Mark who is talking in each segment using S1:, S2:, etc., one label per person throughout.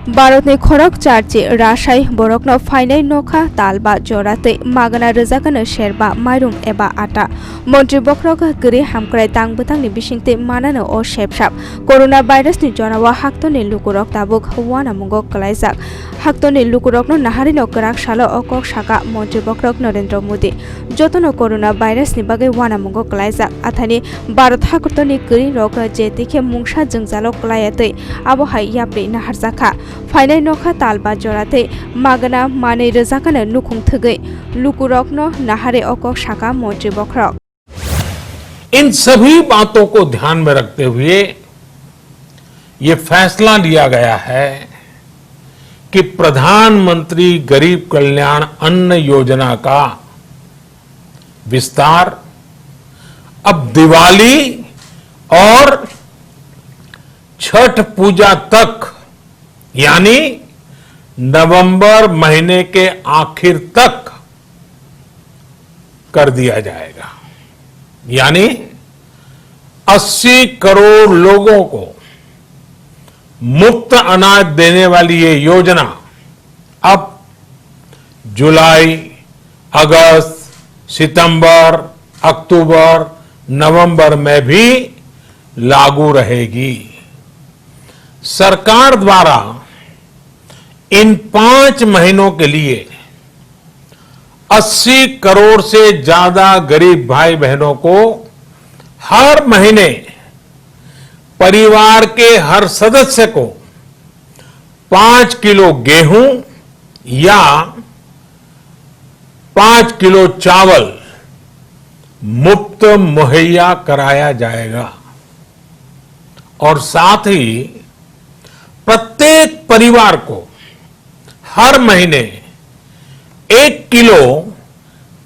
S1: भारतनि खरक चार्ची रासाय बरकनो फाइनाय नखा तालबा जराते मागना रजागनो शेरबा माइरं एबा आटा मन्त्रि बख्रक गरि हामक्राय तांबुतांनि बिसिंते मानानो अ शेपसाप कोरोना भाइरासनि जरावा हाक्तनि लुकुरक ताबुक हवाना मुंगो कलाइजाक हाक्तनि लुकुरकनो नाहारिनो गराक सालो अकक साका मन्त्रि बख्रक नरेंद्र मोदी जतनो कोरोना भाइरासनि बागै वाना मुंगो कलाइजाक आथानि भारत हाक्तनि गरि रक जेतिखे मुंसा जोंजालो कलायते आबहाय याप्रि नाहारजाखा फाइनाय नखा तालबा जराते मागना मानै रजाकानो नुखुं थगै लुकुरकनो नाहारे अकक साका मन्त्रि बख्रक।
S2: इन सभी बातों को ध्यान में रखते हुए ये फैसला लिया गया है कि प्रधानमंत्री गरीब कल्याण अन्न योजना का विस्तार अब दिवाली और छठ पूजा तक यानी नवंबर महीने के आखिर तक कर दिया जाएगा। यानी 80 करोड़ लोगों को मुफ्त अनाज देने वाली ये योजना अब जुलाई, अगस्त, सितंबर, अक्टूबर, नवंबर में भी लागू रहेगी। सरकार द्वारा इन 5 महीनों के लिए 80 करोड़ से ज्यादा गरीब भाई बहनों को हर महीने परिवार के हर सदस्य को 5 किलो गेहूं या 5 किलो चावल मुफ्त मुहैया कराया जाएगा और साथ ही प्रत्येक परिवार को हर महीने 1 किलो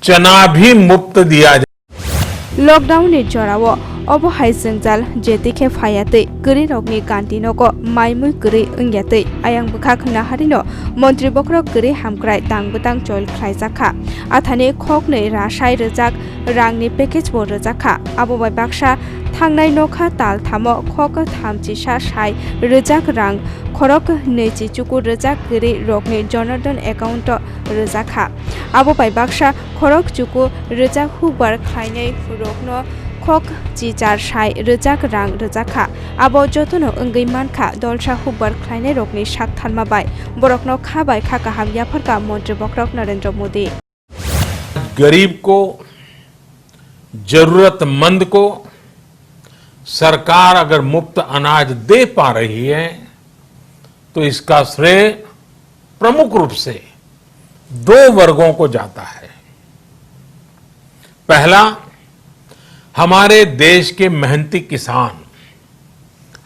S2: चना भी मुफ्त दिया जाए।
S1: लॉकडाउन नि जराव अबहाय जोंजाल जेतिखे फायाते गरि रगनि कान्टिनको माइमुइ गरि अंग्याते आयांग बखाक नाहारिनो मन्त्रि बख्रक गरि हामक्राय तांबुतां चयल ख्लाइजाखा आथानि खकनै रासाय रजाक रांनि पेकेज बो रजाखा आबोबाय बाक्सा थांनाय नखा ताल थामो खक थामचिसा साय रजाक रां खरक नैचि चुकु रजाक गरि रगनि जनधन एकाउन्ट रजाखा आबोबाय बाक्सा खरक चुकु रजाक हुबार खायनै रगनो खक चिचार साय रजाक रां रजाखा आबो जतनो अंगै मानखा दलसा हुबार खायनै रगनि साक थानमाबाय बरकनो खाबाय खाका हामयाफोरका मन्त्रि बख्रक नरेंद्र मोदी।
S2: गरीब को, जरूरतमंद को सरकार अगर मुफ्त अनाज दे पा रही है तो इसका श्रेय प्रमुख रूप से 2 वर्गों को जाता है। पहला, हमारे देश के मेहनती किसान,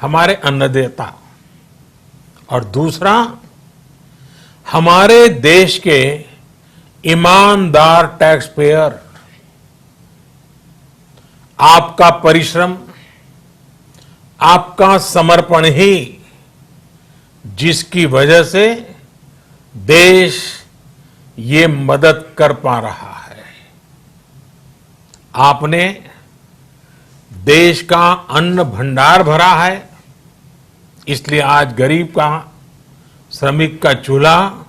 S2: हमारे अन्नदाता और दूसरा हमारे देश के ईमानदार टैक्स पेयर। आपका परिश्रम, आपका समर्पण ही जिसकी वजह से देश ये मदद कर पा रहा है। आपने देश का अन्न भंडार भरा है, इसलिए आज गरीब का, श्रमिक का चूल्हा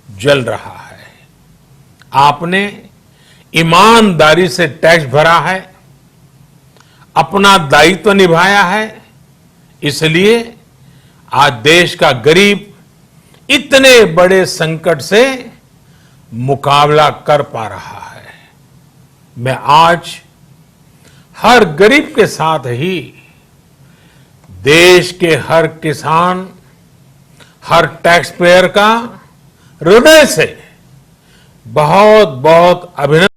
S2: जल रहा है। आपने ईमानदारी से टैक्स भरा है, अपना दायित्व निभाया है, इसलिए आज देश का गरीब इतने बड़े संकट से मुकाबला कर पा रहा है। मैं आज हर गरीब के साथ ही देश के हर किसान, हर टैक्स पेयर का हृदय से बहुत बहुत अभिनंदन।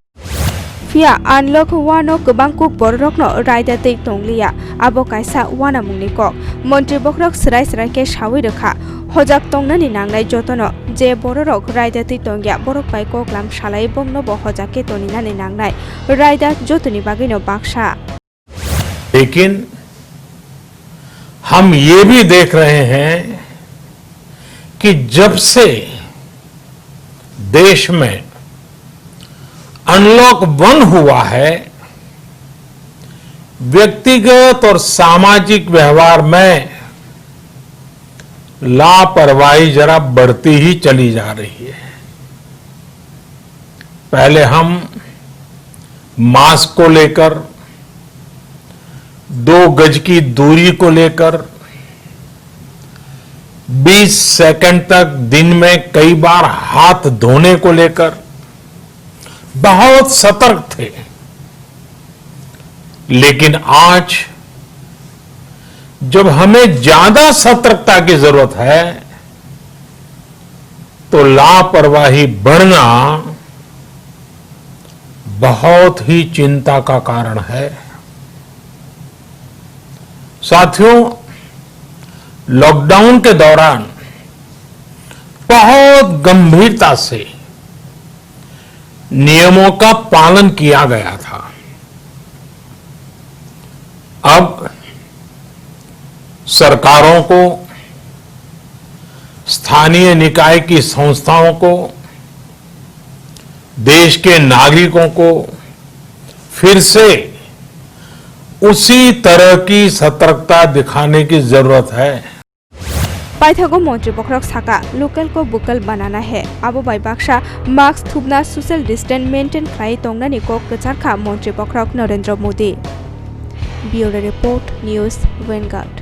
S1: फिया आनलक वानो गोबां कुक बररकनो रायदातै तंगलिया आबो कायसा वाना मुंनिको मन्त्रि बख्रक सराय सरायके सावै रखा हजाक तंगनानि नांनाय जतनो जे बररक रायदातै तंगिया बरक बाय कोकलाम सालाय बमनो ब हजाके तनिनानि नांनाय रायदा जतनि बागैनो बाक्सा।
S2: लेकिन हम ये भी देख रहे हैं कि जब से देश में अनलॉक 1 हुआ है, व्यक्तिगत और सामाजिक व्यवहार में लापरवाही जरा बढ़ती ही चली जा रही है। पहले हम मास्क को लेकर, 2 गज की दूरी को लेकर 20 सेकंड तक दिन में कई बार हाथ धोने को लेकर बहुत सतर्क थे। लेकिन आज जब हमें ज्यादा सतर्कता की जरूरत है तो लापरवाही बढ़ना बहुत ही चिंता का कारण है। साथियों, लॉकडाउन के दौरान बहुत गंभीरता से नियमों का पालन किया गया था। अब सरकारों को, स्थानीय निकाय की संस्थाओं को, देश के नागरिकों को फिर से उसी तरह की सतर्कता दिखाने की जरूरत है।
S1: पाइथागो मंत्री बखरक साका लोकल को बुकल बनाना है। अब बाई बाक्सा मास्क थुबना सोशल डिस्टेंस मेंटेन खाई तोंगनानी को कचारखा मंत्री बखरक Narendra Modi. Bureau report news Vanguard.